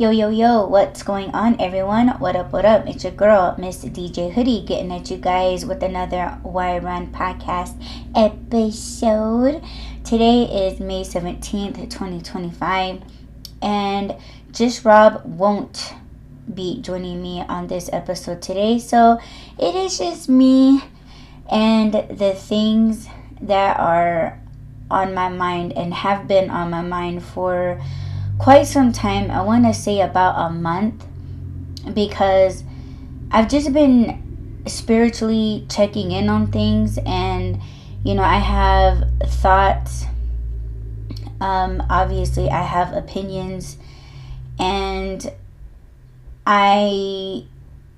Yo, what's going on, everyone? What up? It's your girl, Miss DJ Hoodie, getting at you guys with another Why Run podcast episode. Today is May 17th, 2025, and Just Rob won't be joining me on this episode today, so it is just me and the things that are on my mind and have been on my mind for quite some time. I want to say about a month, because I've just been spiritually checking in on things, and I have thoughts. Obviously I have opinions, and I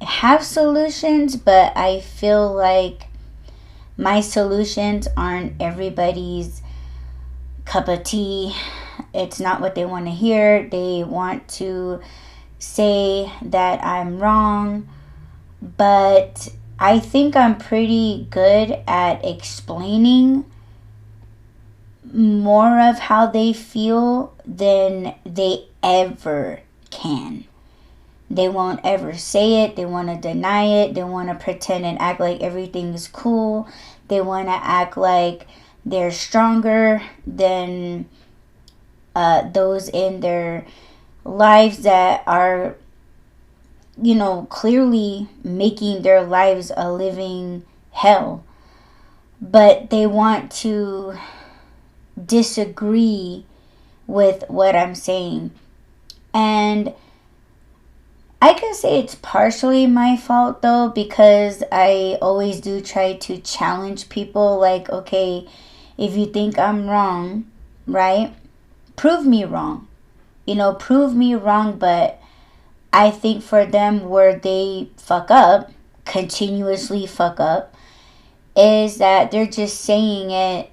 have solutions, but I feel like my solutions aren't everybody's cup of tea. It's not what they want to hear. They want to say that I'm wrong, but I think I'm pretty good at explaining more of how they feel than they ever can. They won't ever say it. They want to deny it. They want to pretend and act like everything is cool. They want to act like they're stronger than those in their lives that are, clearly making their lives a living hell. But they want to disagree with what I'm saying. And I can say it's partially my fault, though, because I always do try to challenge people. Like, okay, if you think I'm wrong, right? Prove me wrong. Prove me wrong. But I think for them, where they fuck up, continuously fuck up, is that they're just saying it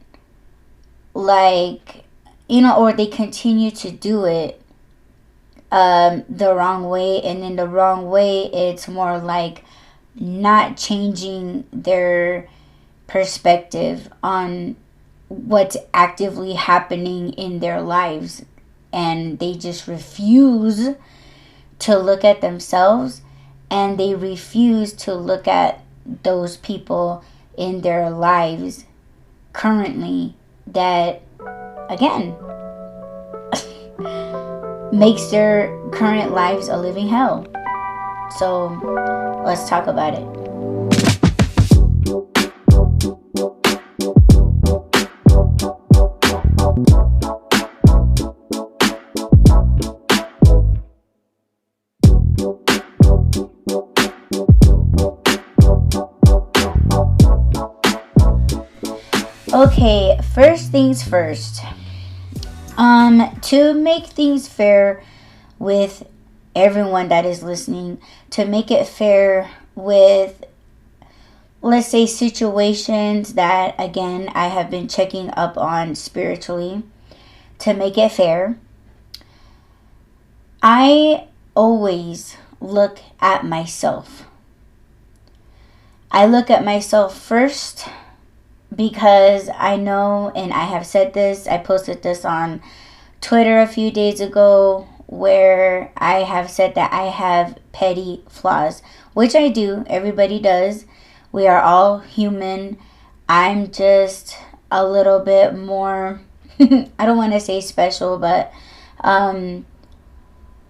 like, or they continue to do it the wrong way. And in the wrong way, it's more like not changing their perspective on what's actively happening in their lives, and they just refuse to look at themselves, and they refuse to look at those people in their lives currently that, again, makes their current lives a living hell. So let's talk about it. Okay, first things first. To make things fair with everyone that is listening, to make it fair with, let's say, situations that, again, I have been checking up on spiritually, to make it fair, I always look at myself. I look at myself first, because I know, and I have said this, I posted this on Twitter a few days ago, where I have said that I have petty flaws, which I do. Everybody does. We are all human. I'm just a little bit more, I don't want to say special, but,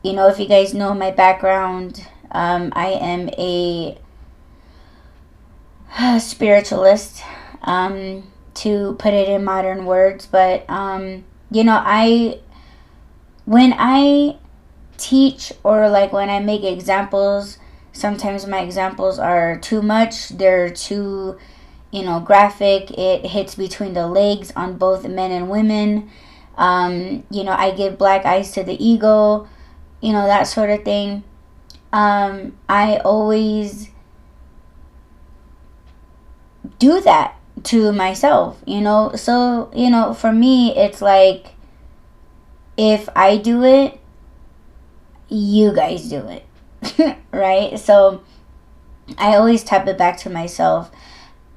if you guys know my background, I am a spiritualist. To put it in modern words, but when I teach, or like when I make examples, sometimes my examples are too much. They're too graphic. It hits between the legs on both men and women. I give black eyes to the ego, that sort of thing. I always do that to myself, so for me, it's like, if I do it, you guys do it. Right? So I always tap it back to myself.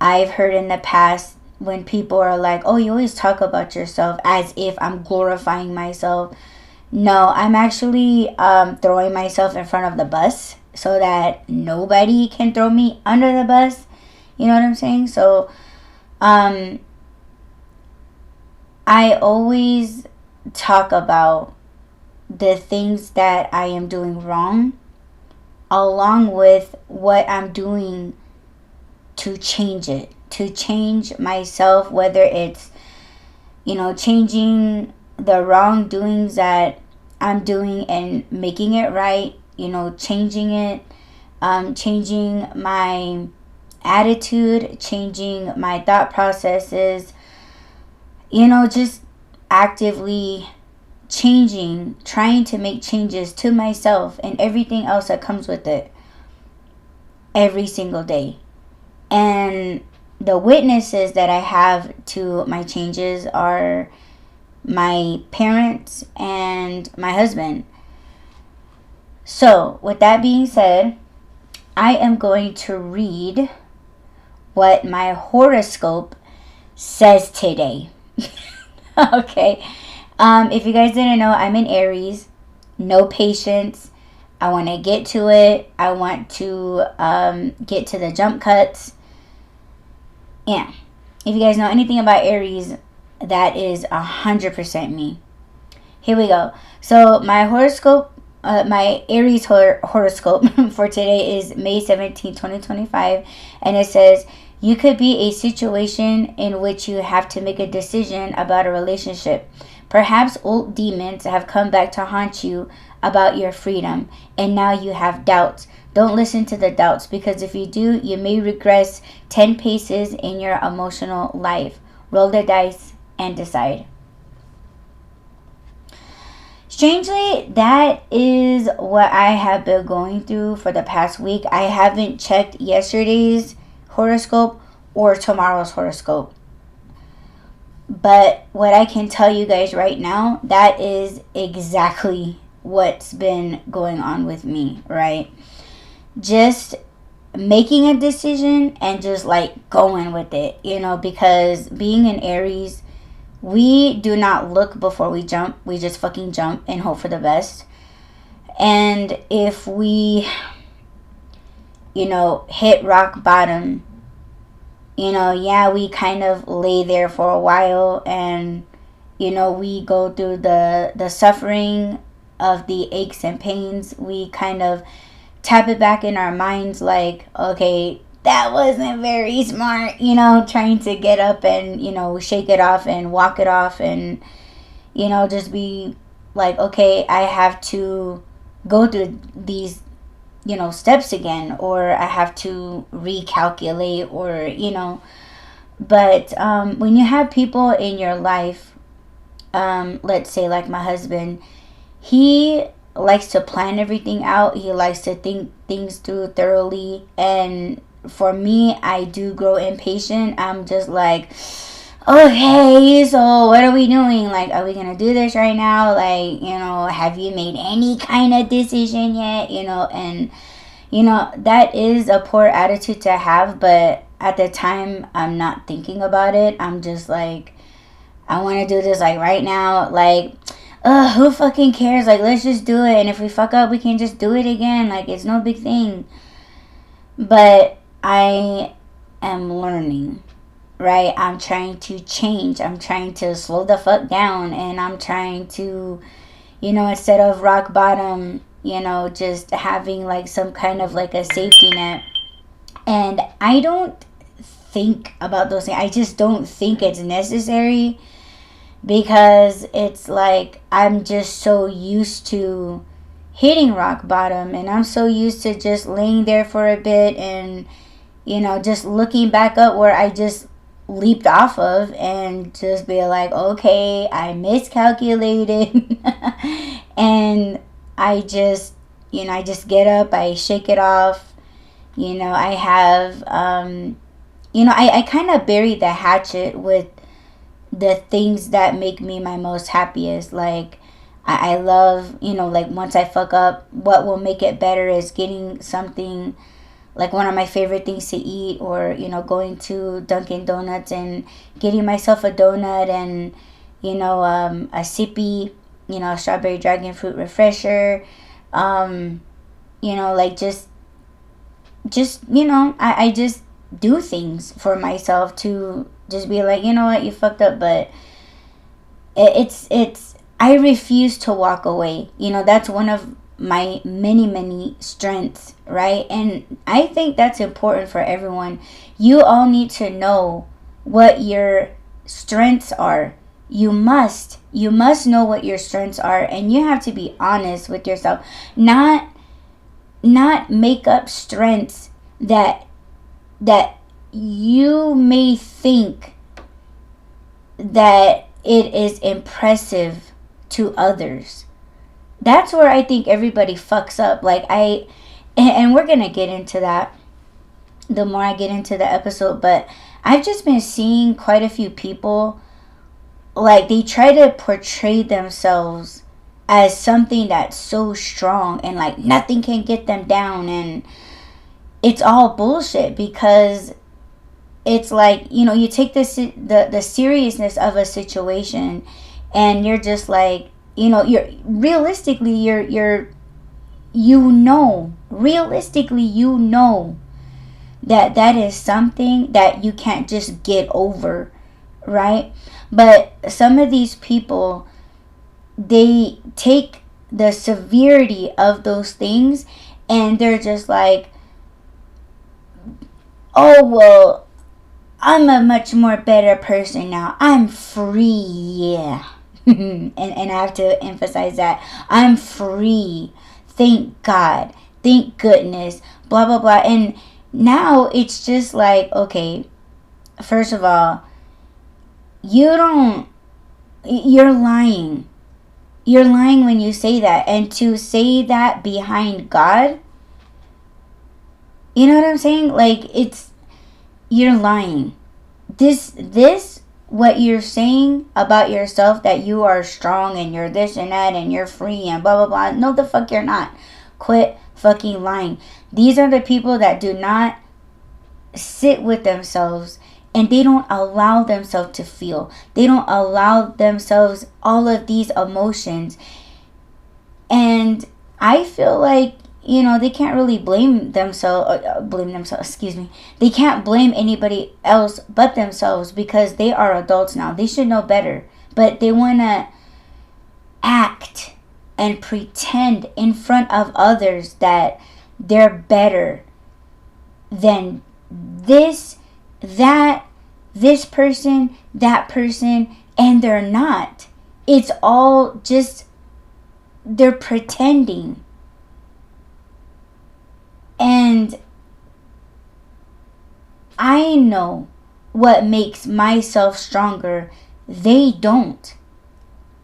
I've heard in the past when people are like, oh, you always talk about yourself, as if I'm glorifying myself. No, I'm actually throwing myself in front of the bus so that nobody can throw me under the bus. You know what I'm saying? So um, I always talk about the things that I am doing wrong along with what I'm doing to change it, to change myself, whether it's, changing the wrongdoings that I'm doing and making it right, changing it, changing my attitude, changing my thought processes, just actively changing, trying to make changes to myself and everything else that comes with it every single day. And the witnesses that I have to my changes are my parents and my husband. So, with that being said, I am going to read what my horoscope says today. Okay. If you guys didn't know, I'm in Aries. No patience. I want to get to it. I want to get to the jump cuts. Yeah. If you guys know anything about Aries, that is 100% me. Here we go. So my horoscope, my Aries horoscope for today is May 17, 2025. And it says, you could be a situation in which you have to make a decision about a relationship. Perhaps old demons have come back to haunt you about your freedom, and now you have doubts. Don't listen to the doubts, because if you do, you may regress 10 paces in your emotional life. Roll the dice and decide. Strangely, that is what I have been going through for the past week. I haven't checked yesterday's horoscope or tomorrow's horoscope. But what I can tell you guys right now, that is exactly what's been going on with me, right? Just making a decision and just like going with it, because being an Aries, we do not look before we jump. We just fucking jump and hope for the best. And if we, hit rock bottom, we kind of lay there for a while, and we go through the suffering of the aches and pains. We kind of tap it back in our minds like, okay, that wasn't very smart, trying to get up and shake it off and walk it off, and just be like, okay, I have to go through these steps again, or I have to recalculate, or but when you have people in your life, let's say like my husband, he likes to plan everything out. He likes to think things through thoroughly, and for me, I do grow impatient. I'm just like, okay, so what are we doing? Like, are we gonna do this right now? Like, have you made any kind of decision yet? And that is a poor attitude to have, but at the time, I'm not thinking about it. I'm just like, I want to do this like right now. Like, who fucking cares? Like, let's just do it. And if we fuck up, we can just do it again. Like, it's no big thing. But I am learning, right? I'm trying to change. I'm trying to slow the fuck down. And I'm trying to, instead of rock bottom, just having like some kind of like a safety net. And I don't think about those things. I just don't think it's necessary, because it's like I'm just so used to hitting rock bottom, and I'm so used to just laying there for a bit and just looking back up where I just leaped off of, and just be like, okay, I miscalculated. And I just get up, I shake it off. I have I kind of bury the hatchet with the things that make me my most happiest. Like, I love, like once I fuck up, what will make it better is getting something, like one of my favorite things to eat, or, going to Dunkin' Donuts and getting myself a donut and, a sippy, strawberry dragon fruit refresher. Like just I just do things for myself to just be like, you know what, you fucked up, but it's I refuse to walk away. That's one of my many strengths, right? And I think that's important for everyone. You all need to know what your strengths are. You must know what your strengths are, and you have to be honest with yourself. Not make up strengths that you may think that it is impressive to others. That's where I think everybody fucks up. And we're gonna get into that the more I get into the episode, but I've just been seeing quite a few people, like, they try to portray themselves as something that's so strong and like nothing can get them down, and it's all bullshit, because it's like, you take the seriousness of a situation, and you're just like, you're realistically that is something that you can't just get over, right? But some of these people, they take the severity of those things, and they're just like, oh, well, I'm a much more better person now. I'm free, yeah. and I have to emphasize that. I'm free. Thank God. Thank goodness. Blah, blah, blah. And now it's just like, okay, first of all, you're lying. You're lying when you say that. And to say that behind God, you know what I'm saying? Like, you're lying. This what you're saying about yourself, that you are strong and you're this and that and you're free and blah blah blah. No, the fuck you're not. Quit fucking lying. These are the people that do not sit with themselves, and they don't allow themselves to feel. They don't allow themselves all of these emotions. And I feel like, they can't really blame themselves, excuse me. They can't blame anybody else but themselves, because they are adults now. They should know better. But they want to act and pretend in front of others that they're better than this person, that person, and they're not. It's all just, they're pretending. And I know what makes myself stronger. They don't.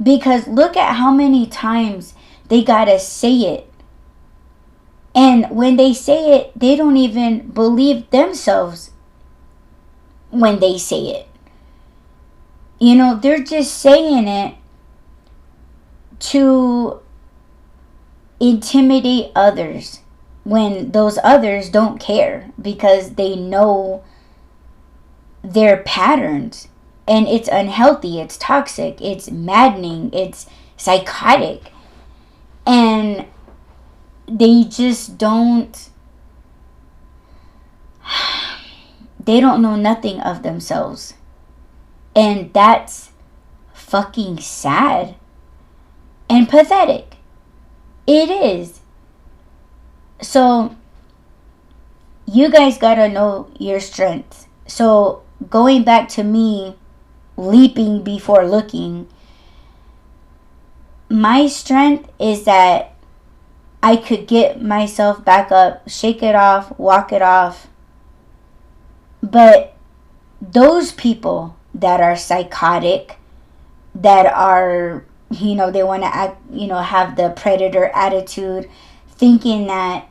Because look at how many times they gotta say it. And when they say it, they don't even believe themselves when they say it. They're just saying it to intimidate others, when those others don't care, because they know their patterns, and it's unhealthy, it's toxic, it's maddening, it's psychotic, and they just don't know nothing of themselves. And that's fucking sad and pathetic. It is. So you guys gotta know your strengths. So going back to me leaping before looking, my strength is that I could get myself back up, shake it off, walk it off. But those people that are psychotic, that are, they want to act, have the predator attitude, thinking that,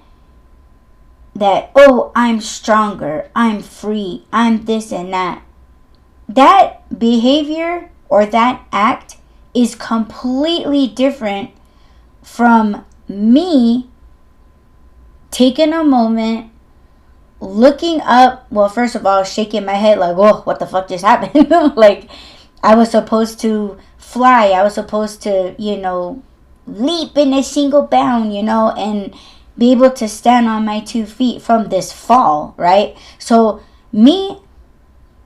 oh, I'm stronger, I'm free, I'm this and that. That behavior or that act is completely different from me taking a moment, looking up, well, first of all, shaking my head like, oh, what the fuck just happened? Like, I was supposed to fly. I was supposed to, leap in a single bound, and be able to stand on my 2 feet from this fall, right? So me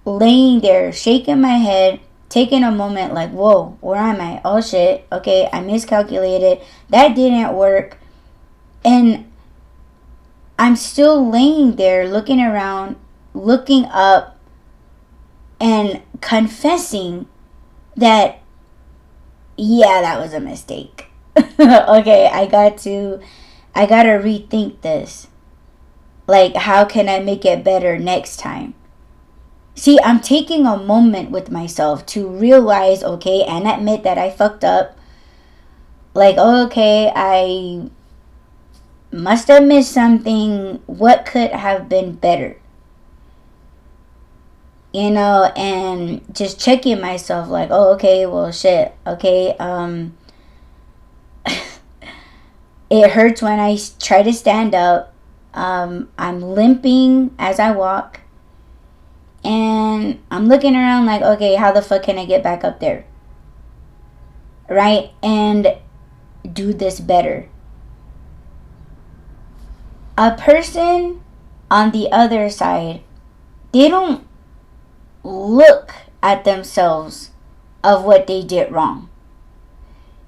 laying there, shaking my head, taking a moment like, whoa, where am I? Oh shit, okay, I miscalculated. That didn't work. And I'm still laying there looking around, looking up, and confessing that, yeah, that was a mistake. Okay, I gotta rethink this. Like, how can I make it better next time? See, I'm taking a moment with myself to realize, okay, and admit that I fucked up. Like, okay, I must have missed something. What could have been better? And just checking myself like, oh, okay, well, shit. Okay, it hurts when I try to stand up. I'm limping as I walk. And I'm looking around like, okay, how the fuck can I get back up there? Right? And do this better. A person on the other side, they don't look at themselves of what they did wrong.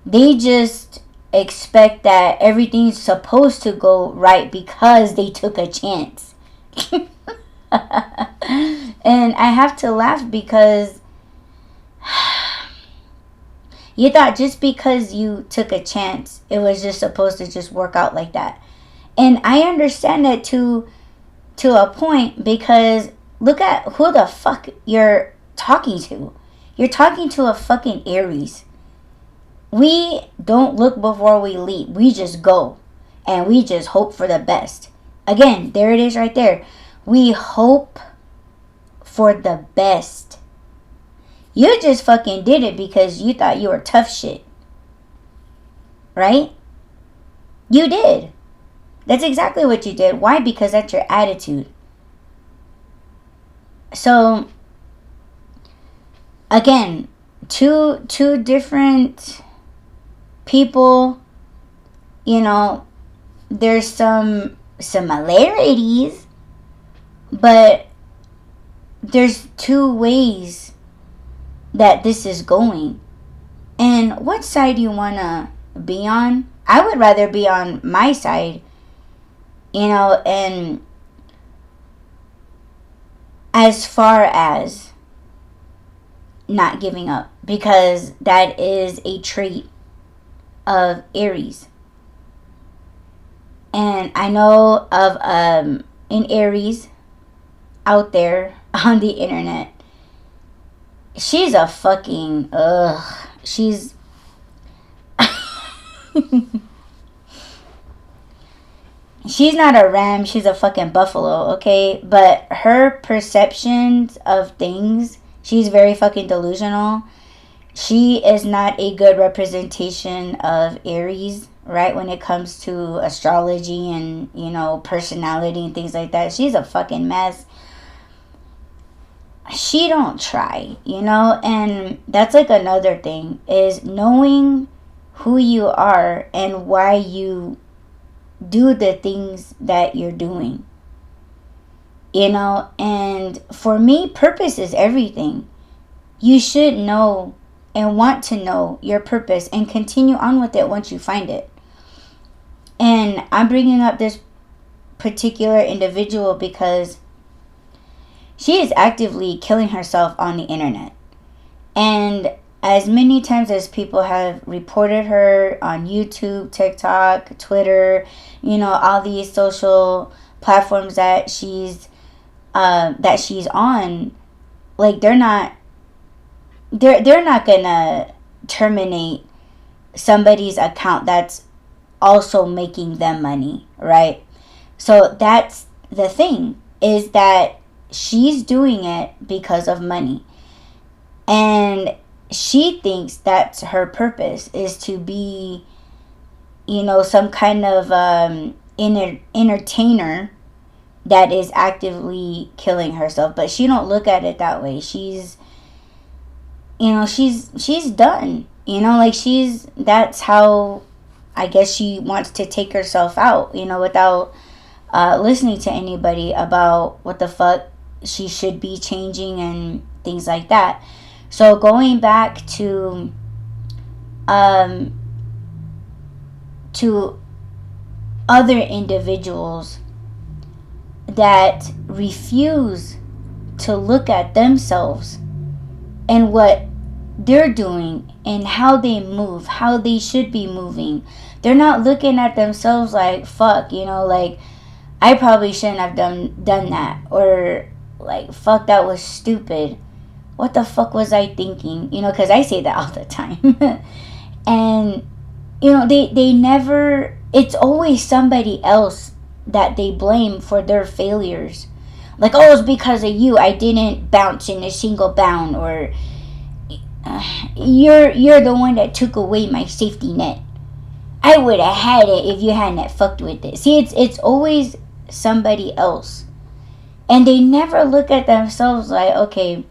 They just expect that everything's supposed to go right because they took a chance. And I have to laugh because you thought just because you took a chance, it was just supposed to just work out like that. And I understand that to a point, because look at who the fuck you're talking to. You're talking to a fucking Aries. We don't look before we leap. We just go. And we just hope for the best. Again, there it is right there. We hope for the best. You just fucking did it because you thought you were tough shit. Right? You did. That's exactly what you did. Why? Because that's your attitude. So, again, two different people, there's some similarities, but there's 2 ways that this is going. And what side do you want to be on? I would rather be on my side, and as far as not giving up, because that is a trait of Aries. And I know of an Aries out there on the internet. She's a fucking she's she's not a ram, she's a fucking buffalo, okay? But her perceptions of things, she's very fucking delusional. She is not a good representation of Aries, right? When it comes to astrology and, personality and things like that. She's a fucking mess. She don't try, and that's like another thing, is knowing who you are and why you do the things that you're doing. And for me, purpose is everything. You should know and want to know your purpose and continue on with it once you find it. And I'm bringing up this particular individual because she is actively killing herself on the internet. And as many times as people have reported her on YouTube, TikTok, Twitter, all these social platforms that she's on, like, they're not gonna terminate somebody's account that's also making them money, right? So that's the thing, is that she's doing it because of money. And she thinks that's her purpose, is to be, some kind of entertainer that is actively killing herself. But she don't look at it that way. She's, she's done. Like that's how I guess she wants to take herself out, without listening to anybody about what the fuck she should be changing and things like that. So going back to other individuals that refuse to look at themselves and what they're doing and how they move, how they should be moving. They're not looking at themselves like, fuck, like, I probably shouldn't have done that, or like, fuck, that was stupid. What the fuck was I thinking? Because I say that all the time. And they never, it's always somebody else that they blame for their failures. Like, oh, it's because of you, I didn't bounce in a single bound, or you're the one that took away my safety net. I would have had it if you hadn't fucked with it. See, it's always somebody else. And they never look at themselves like, okay,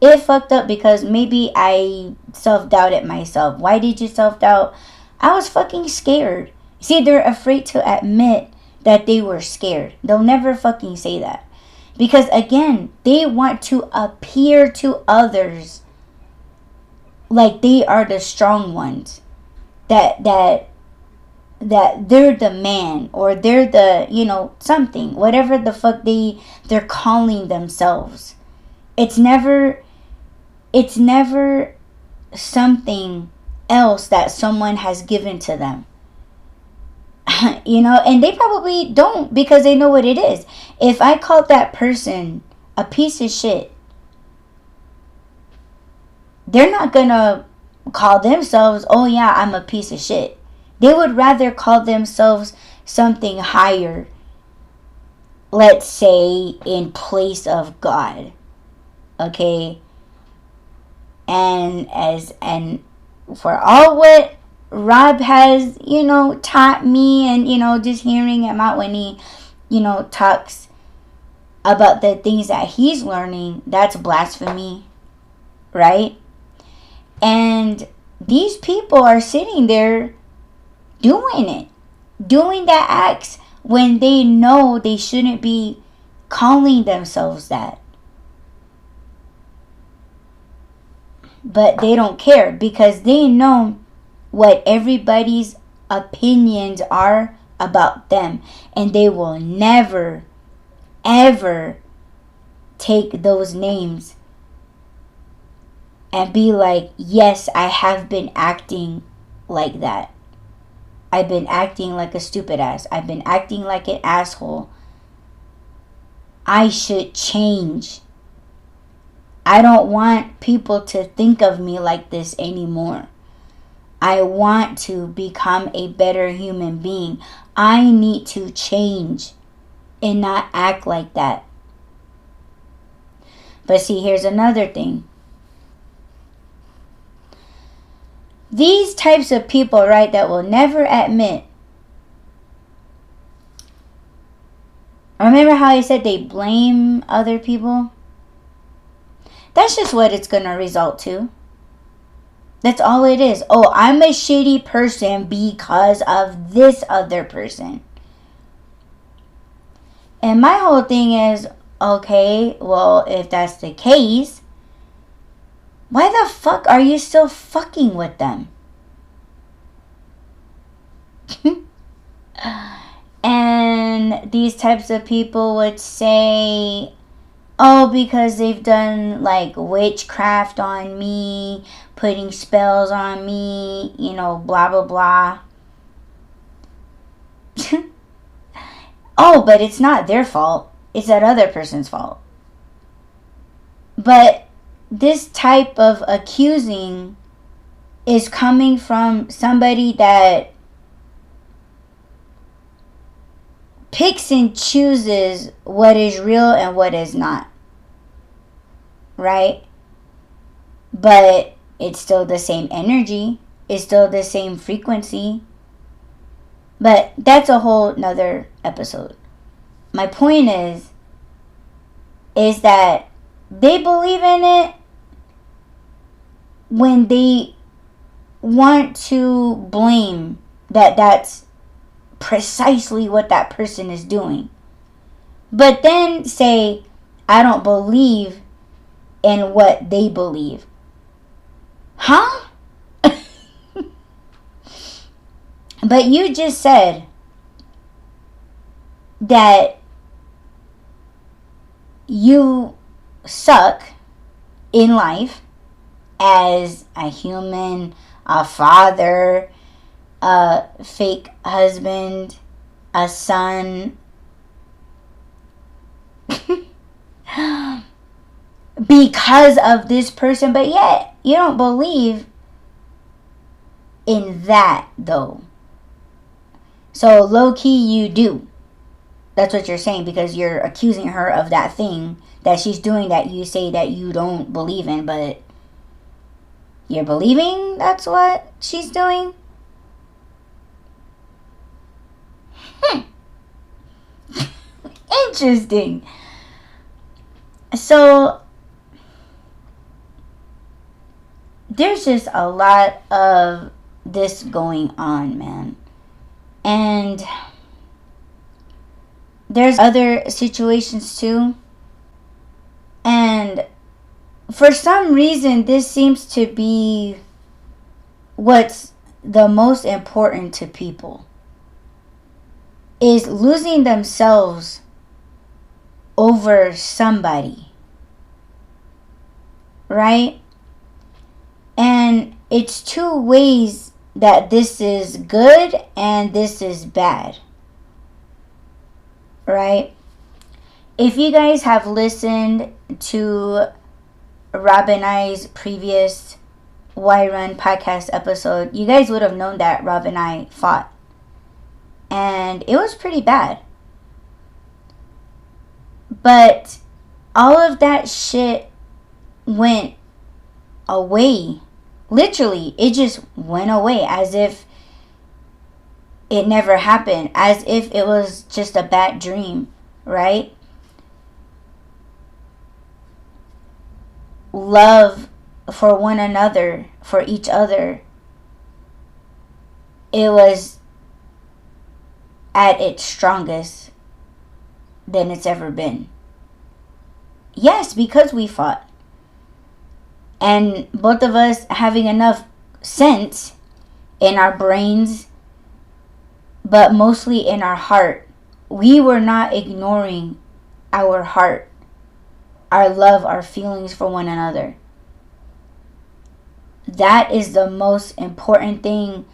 it fucked up because maybe I self-doubted myself. Why did you self-doubt? I was fucking scared. See, they're afraid to admit that they were scared. They'll never fucking say that. Because again, they want to appear to others like they are the strong ones. That they're the man, or they're the, something. Whatever the fuck they're calling themselves. It's never something else that someone has given to them. And they probably don't, because they know what it is. If I called that person a piece of shit, they're not gonna call themselves, oh yeah, I'm a piece of shit. They would rather call themselves something higher, let's say in place of God. Okay? And for all what Rob has, taught me, and, just hearing him out when he, talks about the things that he's learning, that's blasphemy, right? And these people are sitting there doing that acts when they know they shouldn't be calling themselves that. But they don't care, because they know what everybody's opinions are about them. And they will never, ever take those names and be like, yes, I have been acting like that. I've been acting like a stupid ass. I've been acting like an asshole. I should change. I don't want people to think of me like this anymore. I want to become a better human being. I need to change and not act like that. But see, here's another thing. These types of people, right, that will never admit. Remember how I said they blame other people? That's just what it's going to result to. That's all it is. Oh, I'm a shitty person because of this other person. And my whole thing is, okay, well, if that's the case, why the fuck are you still fucking with them? And these types of people would say, oh, because they've done like witchcraft on me, putting spells on me, blah, blah, blah. Oh, but it's not their fault. It's that other person's fault. But this type of accusing is coming from somebody that picks and chooses what is real and what is not. Right? But it's still the same energy. It's still the same frequency. But that's a whole nother episode. My point is that they believe in it, when they want to blame that's precisely what that person is doing. But then say, I don't believe in what they believe. Huh? But you just said that you suck in life as a human, a father, a fake husband, a son. Because of this person, but yet you don't believe in that though. So low-key you do. That's what you're saying, because you're accusing her of that thing that she's doing that you say that you don't believe in, but you're believing that's what she's doing? Interesting. So there's just a lot of this going on, man. And there's other situations too. And for some reason, this seems to be what's the most important to people, is losing themselves over somebody. Right? And it's two ways that this is good and this is bad. Right? If you guys have listened to Rob and I's previous Why Run podcast episode, you guys would have known that Rob and I fought. And it was pretty bad. But all of that shit went away. Literally, it just went away as if it never happened. As if it was just a bad dream, right? Love for one another, for each other, it was at its strongest than it's ever been. Yes, because we fought. And both of us having enough sense in our brains, but mostly in our heart. We were not ignoring our heart, our love, our feelings for one another. That is the most important thing,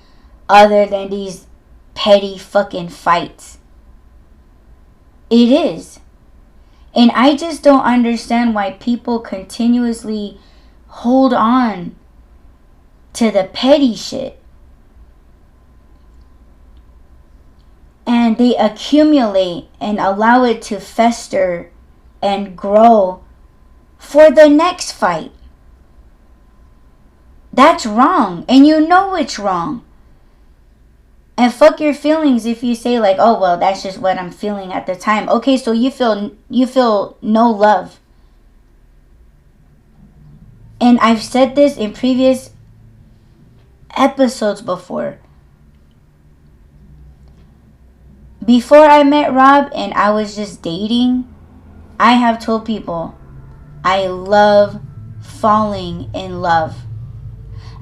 other than these petty fucking fights. It is. And I just don't understand why people continuously hold on to the petty shit. And they accumulate and allow it to fester and grow for the next fight. That's wrong. And you know it's wrong. And fuck your feelings if you say like, oh, well, that's just what I'm feeling at the time. Okay, so you feel no love. And I've said this in previous episodes before. Before I met Rob and I was just dating, I have told people I love falling in love.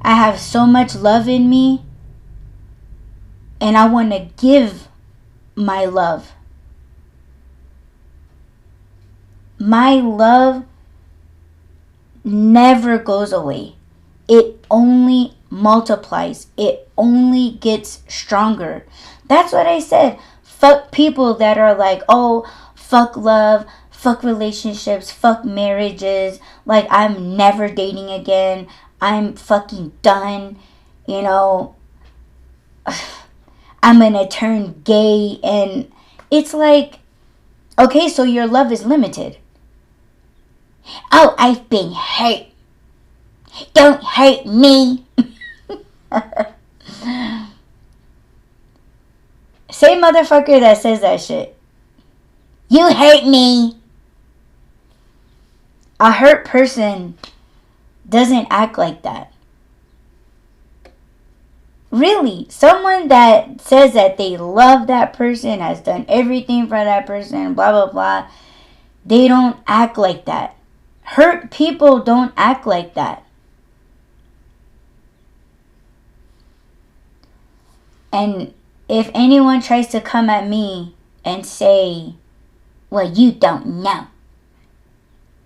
I have so much love in me. And I want to give my love. My love never goes away. It only multiplies. It only gets stronger. That's what I said. Fuck people that are like, oh, fuck love, fuck relationships, fuck marriages. Like, I'm never dating again. I'm fucking done. You know, I'm gonna turn gay. And it's like, okay, so your love is limited. Oh, I've been hurt. Don't hurt me. Same motherfucker that says that shit. You hurt me. A hurt person doesn't act like that. Really, someone that says that they love that person, has done everything for that person, blah, blah, blah, they don't act like that. Hurt people don't act like that. And if anyone tries to come at me and say, well, you don't know.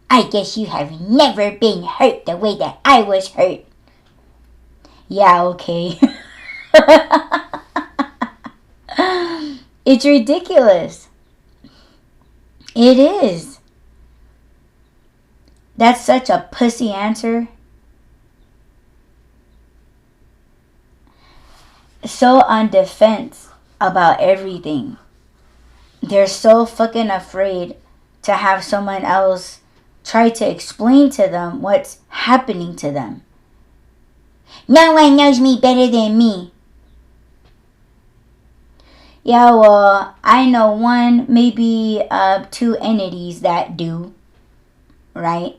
I guess you have never been hurt the way that I was hurt. Yeah, okay. It's ridiculous. It is. That's such a pussy answer. So on defense about everything. They're so fucking afraid to have someone else try to explain to them what's happening to them. No one knows me better than me. Yeah, well, I know one, maybe two entities that do, right?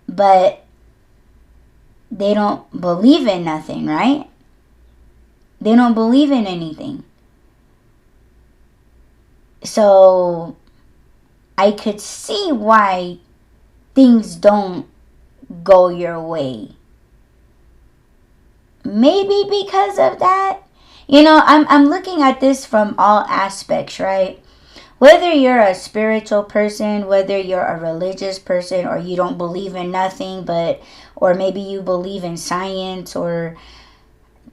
But they don't believe in nothing, right? They don't believe in anything. So I could see why things don't go your way. Maybe because of that. You know, I'm looking at this from all aspects, right? Whether you're a spiritual person, whether you're a religious person, or you don't believe in nothing, or maybe you believe in science, or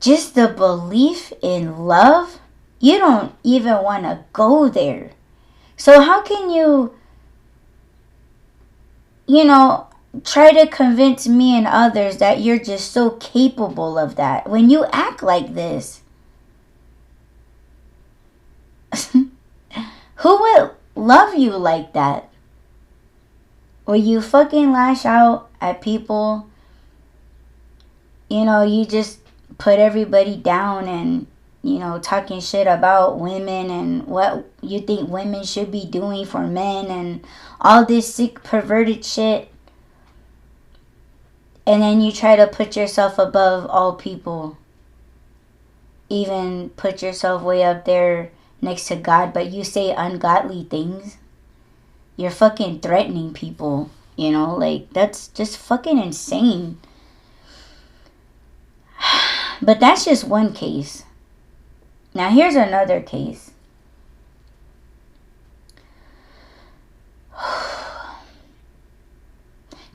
just the belief in love, you don't even want to go there. So how can you try to convince me and others that you're just so capable of that when you act like this? Who would love you like that? Will you fucking lash out at people? You just put everybody down and, talking shit about women and what you think women should be doing for men and all this sick, perverted shit. And then you try to put yourself above all people. Even put yourself way up there next to God, but you say ungodly things. You're fucking threatening people, that's just fucking insane. But that's just one case. Now here's another case.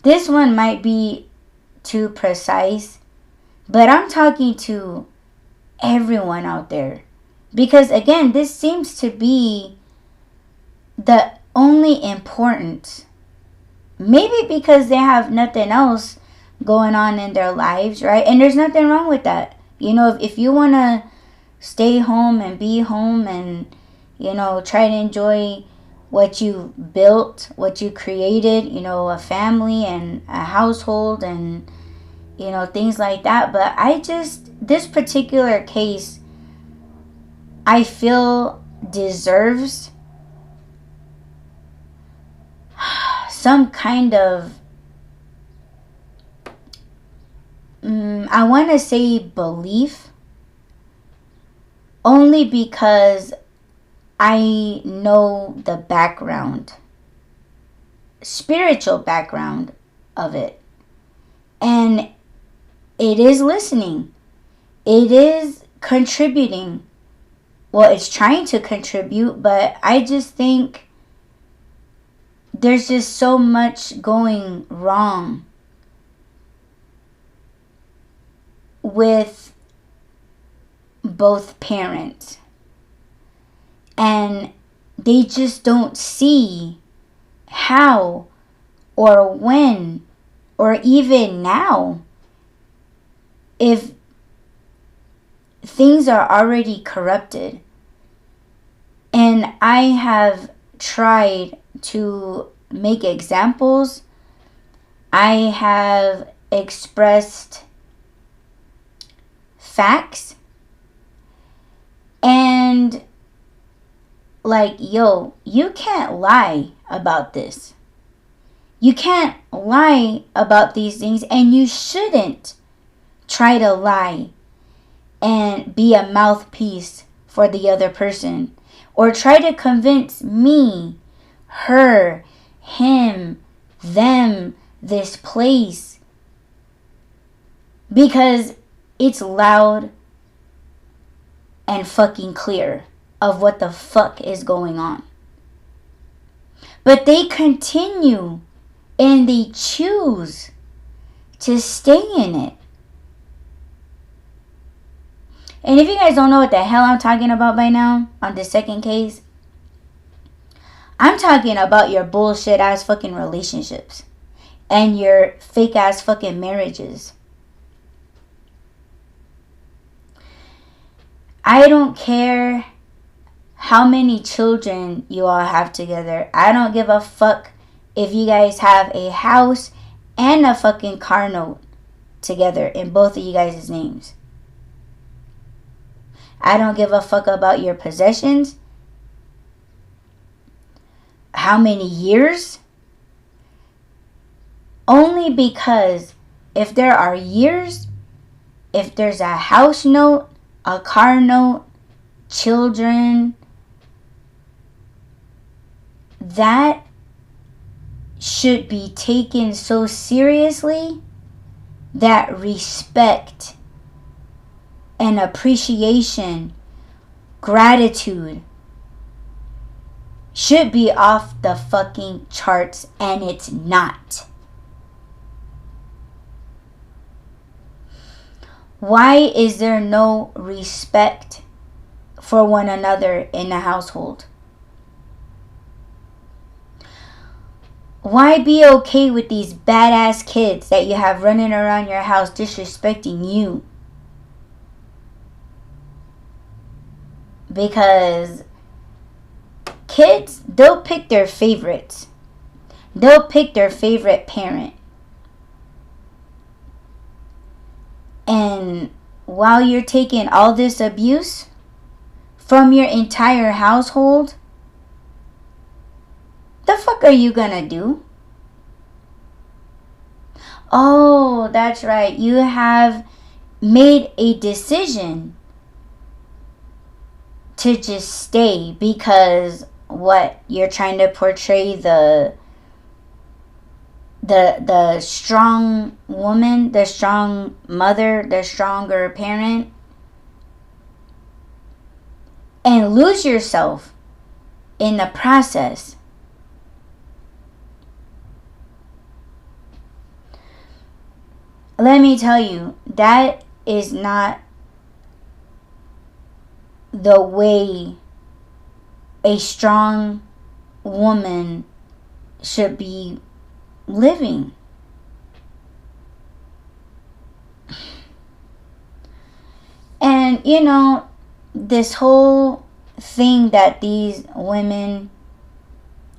This one might be too precise, but I'm talking to everyone out there. Because again, this seems to be the only important. Maybe because they have nothing else going on in their lives, right? And there's nothing wrong with that. If you want to stay home and be home and, try to enjoy what you built, what you created, a family and a household and, things like that. But this particular case, I feel deserves some kind of, I want to say belief, only because I know the background, spiritual background of it. And it is listening. It is contributing. Well, it's trying to contribute, but I just think there's just so much going wrong with both parents. And they just don't see how or when or even now if things are already corrupted. And I have tried to make examples. I have expressed facts. And you can't lie about this. You can't lie about these things, and you shouldn't try to lie and be a mouthpiece for the other person, or try to convince me, her, him, them, this place, because it's loud and fucking clear of what the fuck is going on. But they continue and they choose to stay in it. And if you guys don't know what the hell I'm talking about by now, on the second case, I'm talking about your bullshit ass fucking relationships and your fake ass fucking marriages. I don't care how many children you all have together. I don't give a fuck if you guys have a house and a fucking car note together in both of you guys' names. I don't give a fuck about your possessions. How many years? Only because if there are years, if there's a house note, a car note, children, that should be taken so seriously that respect and appreciation, gratitude should be off the fucking charts, and it's not. Why is there no respect for one another in the household? Why be okay with these badass kids that you have running around your house disrespecting you? Because kids, they'll pick their favorites. They'll pick their favorite parent. And while you're taking all this abuse from your entire household, the fuck are you gonna do? Oh, that's right. You have made a decision to just stay because what? You're trying to portray the strong woman, the strong mother, the stronger parent, and lose yourself in the process. Let me tell you, that is not the way a strong woman should be living. And you know, this whole thing that these women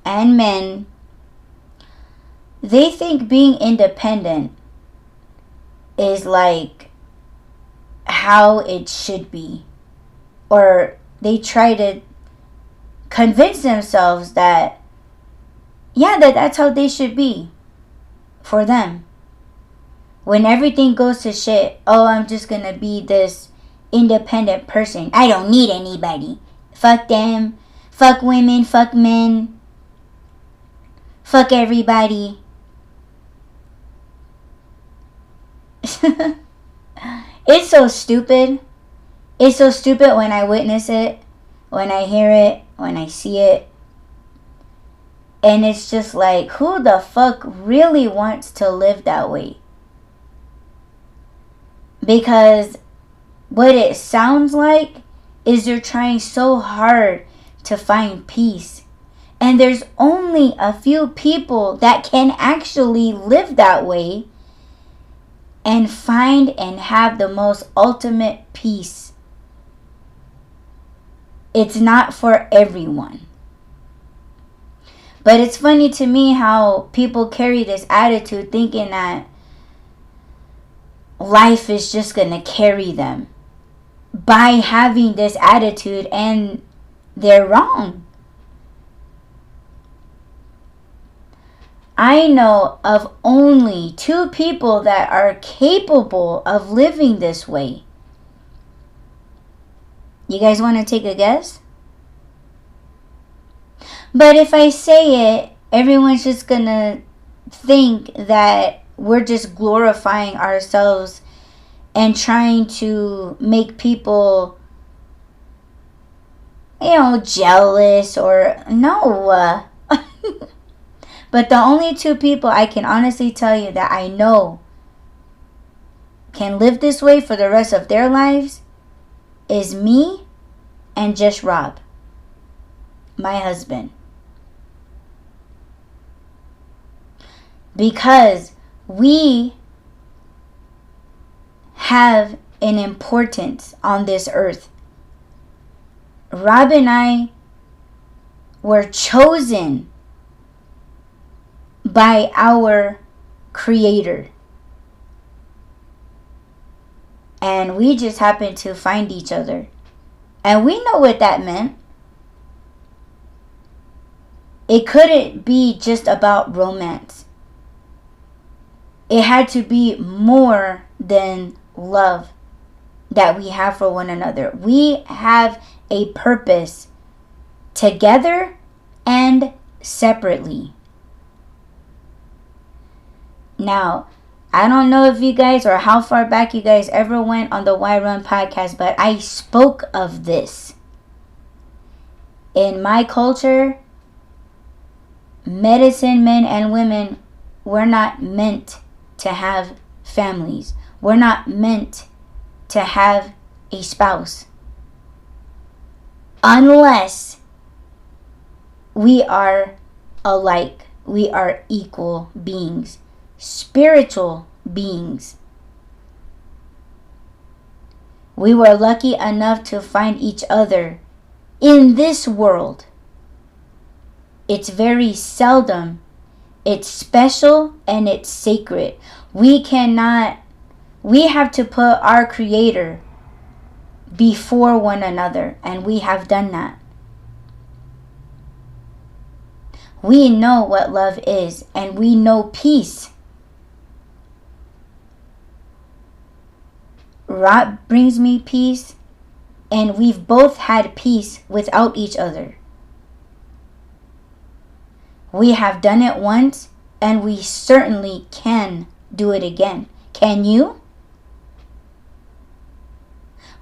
and men, they think being independent is like how it should be, or they try to convince themselves that that's how they should be for them. When everything goes to shit, oh, I'm just gonna be this independent person. I don't need anybody. Fuck them. Fuck women. Fuck men. Fuck everybody. It's so stupid. It's so stupid when I witness it, when I hear it, when I see it. And it's just like, who the fuck really wants to live that way? Because what it sounds like is they're trying so hard to find peace. And there's only a few people that can actually live that way and find and have the most ultimate peace. It's not for everyone. But it's funny to me how people carry this attitude thinking that life is just going to carry them by having this attitude, and they're wrong. I know of only 2 people that are capable of living this way. You guys want to take a guess? But if I say it, everyone's just gonna think that we're just glorifying ourselves and trying to make people, jealous or no. But the only two people I can honestly tell you that I know can live this way for the rest of their lives is me and just Rob, my husband. Because we have an importance on this earth. Rob and I were chosen by our Creator. And we just happened to find each other. And we know what that meant. It couldn't be just about romance. It had to be more than love that we have for one another. We have a purpose together and separately. Now, I don't know if you guys or how far back you guys ever went on the Why Run podcast, but I spoke of this. In my culture, medicine men and women, we're not meant to have families. We're not meant to have a spouse. Unless we are alike. We are equal beings. Spiritual beings. We were lucky enough to find each other in this world. It's very seldom. It's special and it's sacred. We have to put our Creator before one another, and we have done that. We know what love is, and we know peace. Rob brings me peace, and we've both had peace without each other. We have done it once, and we certainly can do it again. Can you?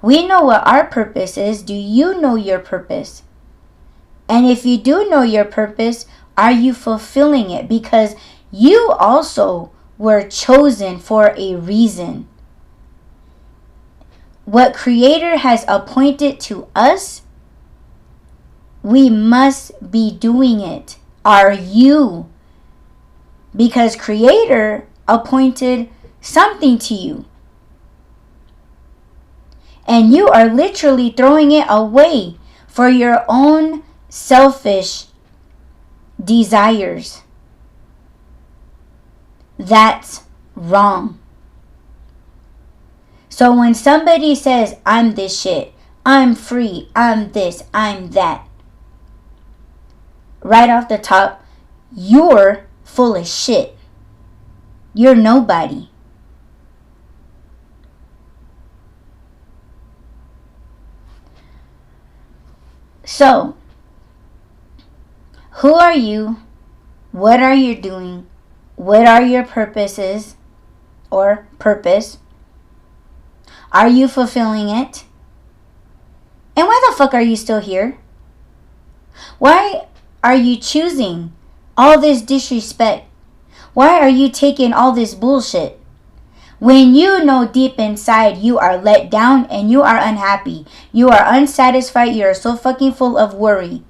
We know what our purpose is. Do you know your purpose? And if you do know your purpose, are you fulfilling it? Because you also were chosen for a reason. What Creator has appointed to us, we must be doing it. Are you? Because Creator appointed something to you. And you are literally throwing it away for your own selfish desires. That's wrong. So when somebody says, I'm this shit, I'm free, I'm this, I'm that, right off the top, you're full of shit. You're nobody. So, who are you? What are you doing? What are your purposes or purpose? Are you fulfilling it? And why the fuck are you still here? Why are you choosing all this disrespect? Why are you taking all this bullshit? When you know deep inside you are let down and you are unhappy. You are unsatisfied. You are so fucking full of worry.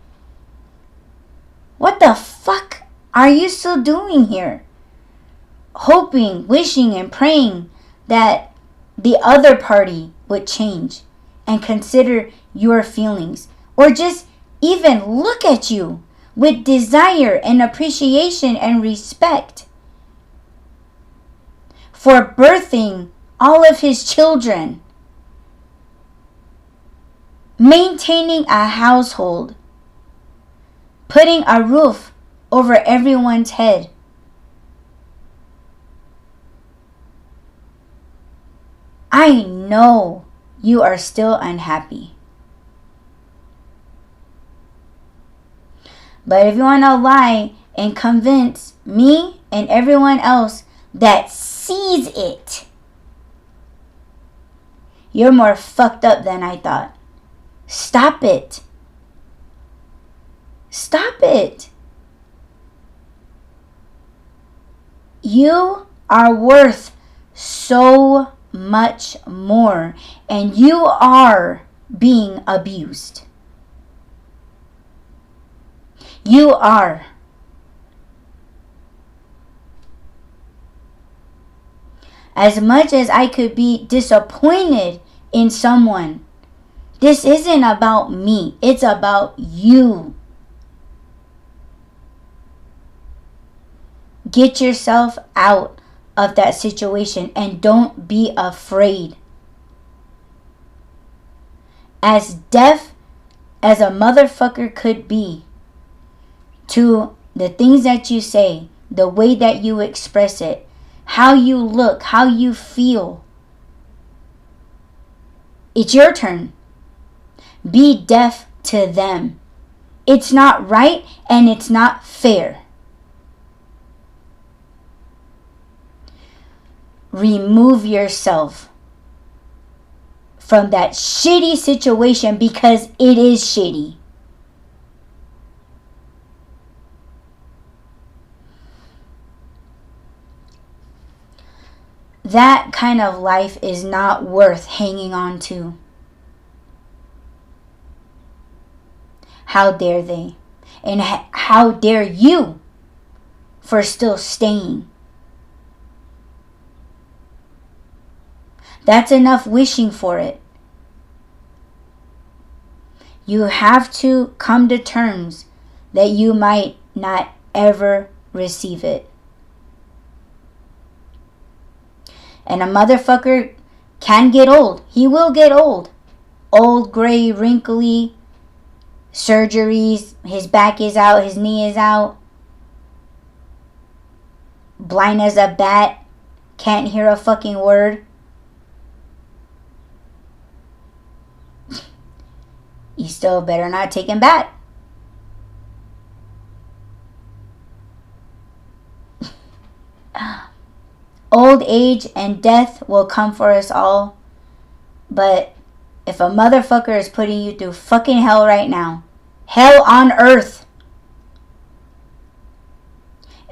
What the fuck are you still doing here? Hoping, wishing, and praying that the other party would change and consider your feelings. Or just even look at you with desire and appreciation and respect for birthing all of his children, maintaining a household, putting a roof over everyone's head. I know you are still unhappy. But if you want to lie and convince me and everyone else that sees it, you're more fucked up than I thought. Stop it. Stop it. You are worth so much more, and you are being abused. You are. As much as I could be disappointed in someone, this isn't about me. It's about you. Get yourself out of that situation and don't be afraid. As deaf as a motherfucker could be to the things that you say, the way that you express it, how you look, how you feel, it's your turn. Be deaf to them. It's not right and it's not fair. Remove yourself from that shitty situation because it is shitty. That kind of life is not worth hanging on to. How dare they? And how dare you for still staying? That's enough wishing for it. You have to come to terms that you might not ever receive it. And a motherfucker can get old. He will get old. Old, gray, wrinkly, surgeries, his back is out, his knee is out. Blind as a bat, can't hear a fucking word. You still better not take him back. Old age and death will come for us all. But if a motherfucker is putting you through fucking hell right now, hell on earth,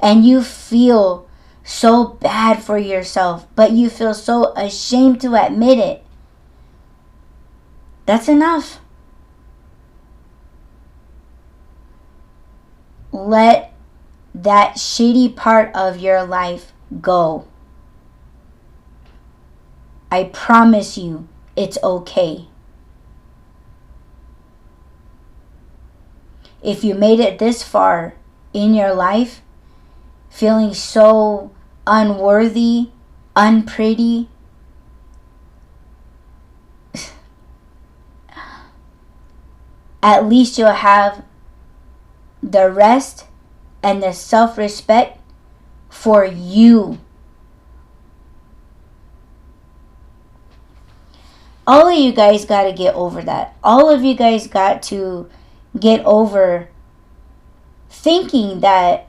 and you feel so bad for yourself, but you feel so ashamed to admit it, that's enough. Let that shitty part of your life go. I promise you, it's okay. If you made it this far in your life, feeling so unworthy, unpretty, at least you'll have the rest and the self-respect for you. All of you guys got to get over that. All of you guys got to get over thinking that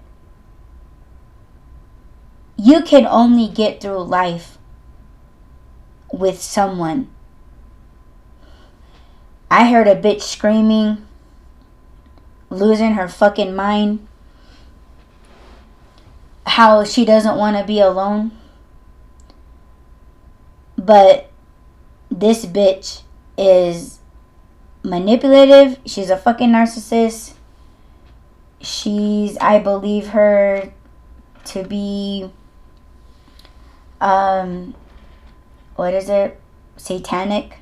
you can only get through life with someone. I heard a bitch screaming, losing her fucking mind, how she doesn't want to be alone. But this bitch is manipulative. She's a fucking narcissist. I believe her to be, what is it? Satanic.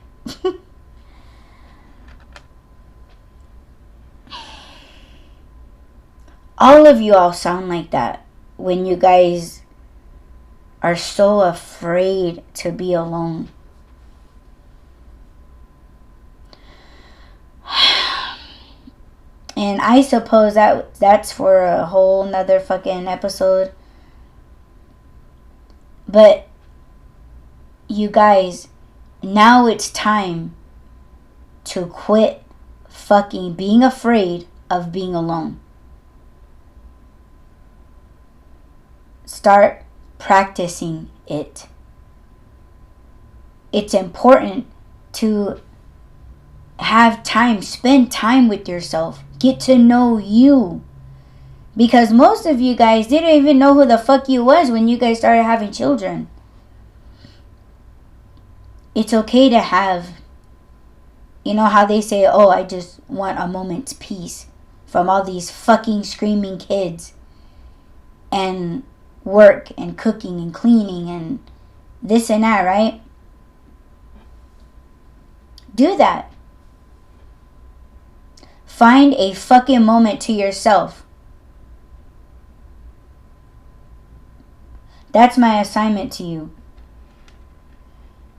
All of you all sound like that when you guys are so afraid to be alone. And I suppose that's for a whole nother fucking episode. But you guys, now it's time to quit fucking being afraid of being alone. Start practicing it. It's important to have time, spend time with yourself, get to know you. Because most of you guys didn't even know who the fuck you was when you guys started having children. It's okay to have, you know how they say, oh, I just want a moment's peace from all these fucking screaming kids and work and cooking and cleaning and this and that, right? Do that. Find a fucking moment to yourself. That's my assignment to you.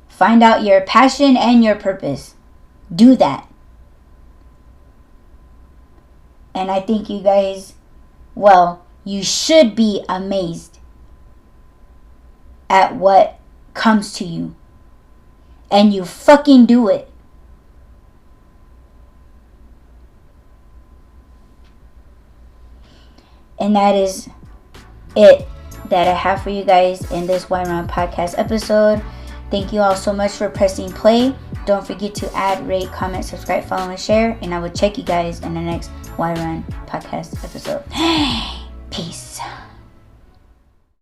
Find out your passion and your purpose. Do that. And I think you guys, well, you should be amazed at what comes to you. And you fucking do it. And that is it that I have for you guys in this Why Run podcast episode. Thank you all so much for pressing play. Don't forget to add, rate, comment, subscribe, follow, and share. And I will check you guys in the next Why Run podcast episode. Peace.